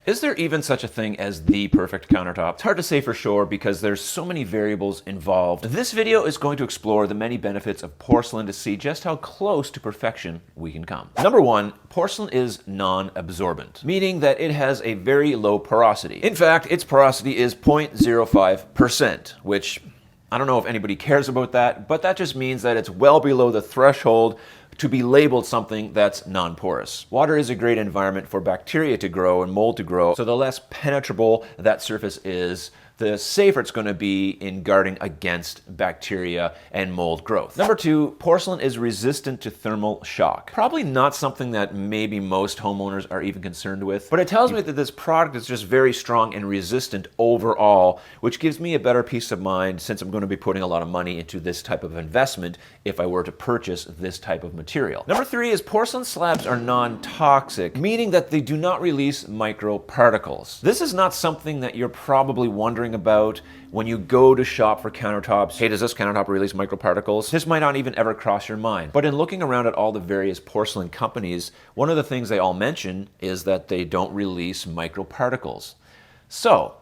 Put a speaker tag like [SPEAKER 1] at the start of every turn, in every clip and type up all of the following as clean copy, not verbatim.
[SPEAKER 1] Is there even such a thing as the perfect countertop? It's hard to say for sure because there's so many variables involved. This video is going to explore the many benefits of porcelain to see just how close to perfection we can come. Number one, porcelain is non-absorbent, meaning that it has a very low porosity. In fact, its porosity is 0.05%, which I don't know if anybody cares about that, but that just means that it's well below the threshold to be labeled something that's non-porous. Water is a great environment for bacteria to grow and mold to grow, so the less penetrable that surface is, the safer it's going to be in guarding against bacteria and mold growth. Number two, porcelain is resistant to thermal shock. Probably not something that maybe most homeowners are even concerned with, but it tells me that this product is just very strong and resistant overall, which gives me a better peace of mind since I'm going to be putting a lot of money into this type of investment if I were to purchase this type of material. Number three is porcelain slabs are non-toxic, meaning that they do not release microparticles. This is not something that you're probably wondering about when you go to shop for countertops. Hey, does this countertop release microparticles? This might not even ever cross your mind. But in looking around at all the various porcelain companies, one of the things they all mention is that they don't release microparticles. So,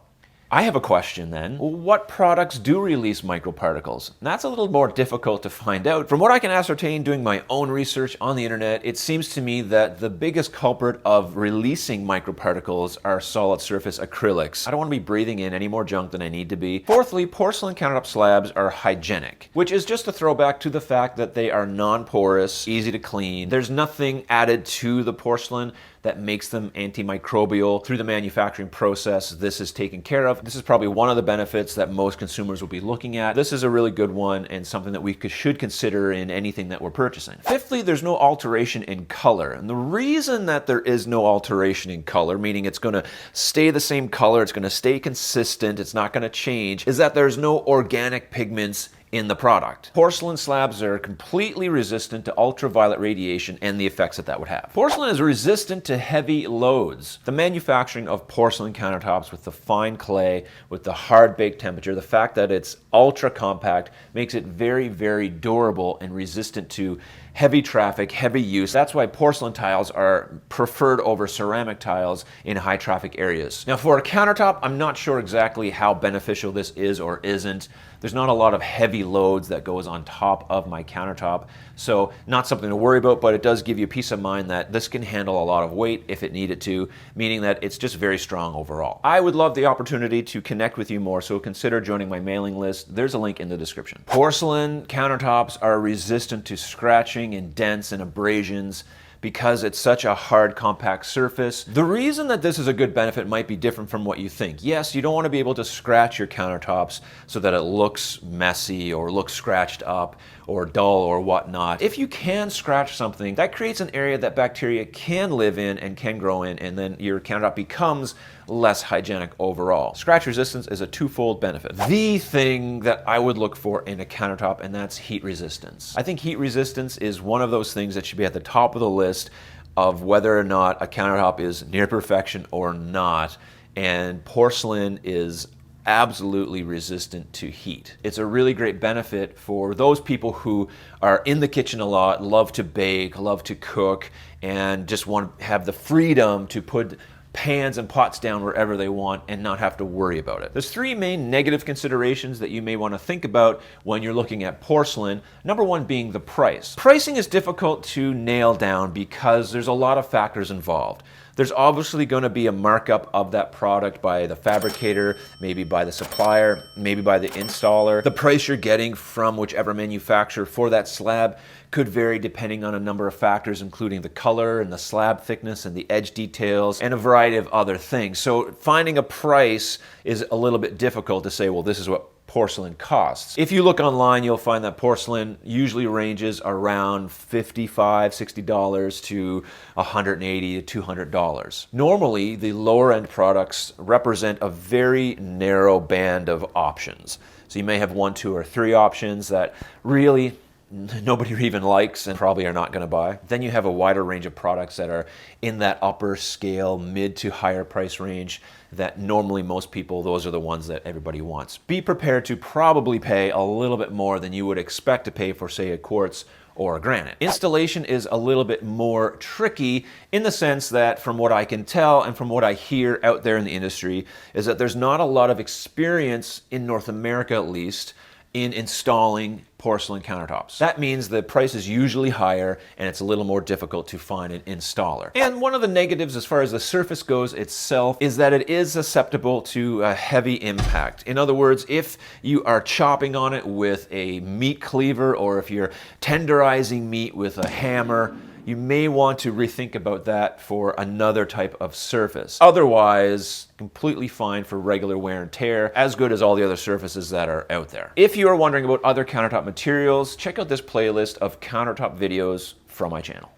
[SPEAKER 1] I have a question then. What products do release microparticles? That's a little more difficult to find out. From what I can ascertain doing my own research on the internet, it seems to me that the biggest culprit of releasing microparticles are solid surface acrylics. I don't want to be breathing in any more junk than I need to be. Fourthly, porcelain countertop slabs are hygienic, which is just a throwback to the fact that they are non-porous, easy to clean. There's nothing added to the porcelain that makes them antimicrobial. Through the manufacturing process, this is taken care of. This is probably one of the benefits that most consumers will be looking at. This is a really good one and something that we should consider in anything that we're purchasing. Fifthly, there's no alteration in color. And the reason that there is no alteration in color, meaning it's gonna stay the same color, it's gonna stay consistent, it's not gonna change, is that there's no organic pigments in the product. Porcelain slabs are completely resistant to ultraviolet radiation and the effects that would have. Porcelain is resistant to heavy loads. The manufacturing of porcelain countertops with the fine clay, with the hard bake temperature, the fact that it's ultra compact makes it very, very durable and resistant to heavy traffic, heavy use. That's why porcelain tiles are preferred over ceramic tiles in high traffic areas. Now for a countertop, I'm not sure exactly how beneficial this is or isn't. There's not a lot of heavy loads that goes on top of my countertop, so not something to worry about, but it does give you peace of mind that this can handle a lot of weight if it needed to, meaning that it's just very strong overall. I would love the opportunity to connect with you more, so consider joining my mailing list. There's a link in the description. Porcelain countertops are resistant to scratching and dents and abrasions because it's such a hard, compact surface. The reason that this is a good benefit might be different from what you think. Yes, you don't want to be able to scratch your countertops so that it looks messy or looks scratched up or dull or whatnot. If you can scratch something, that creates an area that bacteria can live in and can grow in, and then your countertop becomes less hygienic overall. Scratch resistance is a twofold benefit. The thing that I would look for in a countertop, and that's heat resistance. I think heat resistance is one of those things that should be at the top of the list of whether or not a countertop is near perfection or not, and porcelain is absolutely resistant to heat. It's a really great benefit for those people who are in the kitchen a lot, love to bake, love to cook, and just want to have the freedom to put pans and pots down wherever they want and not have to worry about it. There's three main negative considerations that you may want to think about when you're looking at porcelain. Number one being the price. Pricing is difficult to nail down because there's a lot of factors involved. There's obviously going to be a markup of that product by the fabricator, maybe by the supplier, maybe by the installer. The price you're getting from whichever manufacturer for that slab could vary depending on a number of factors, including the color and the slab thickness and the edge details and a variety of other things. So finding a price is a little bit difficult to say, well, this is what porcelain costs. If you look online, you'll find that porcelain usually ranges around $55, $60 to $180 to $200. Normally, the lower end products represent a very narrow band of options. So you may have one, two, or three options that really nobody even likes and probably are not going to buy. Then you have a wider range of products that are in that upper scale, mid to higher price range that normally most people, those are the ones that everybody wants. Be prepared to probably pay a little bit more than you would expect to pay for, say, a quartz or granite. Installation is a little bit more tricky in the sense that, from what I can tell and from what I hear out there in the industry, is that there's not a lot of experience in North America, at least, in installing porcelain countertops. That means the price is usually higher and it's a little more difficult to find an installer. And one of the negatives as far as the surface goes itself is that it is susceptible to a heavy impact. In other words, if you are chopping on it with a meat cleaver or if you're tenderizing meat with a hammer, you may want to rethink about that for another type of surface. Otherwise, completely fine for regular wear and tear, as good as all the other surfaces that are out there. If you are wondering about other countertop materials, check out this playlist of countertop videos from my channel.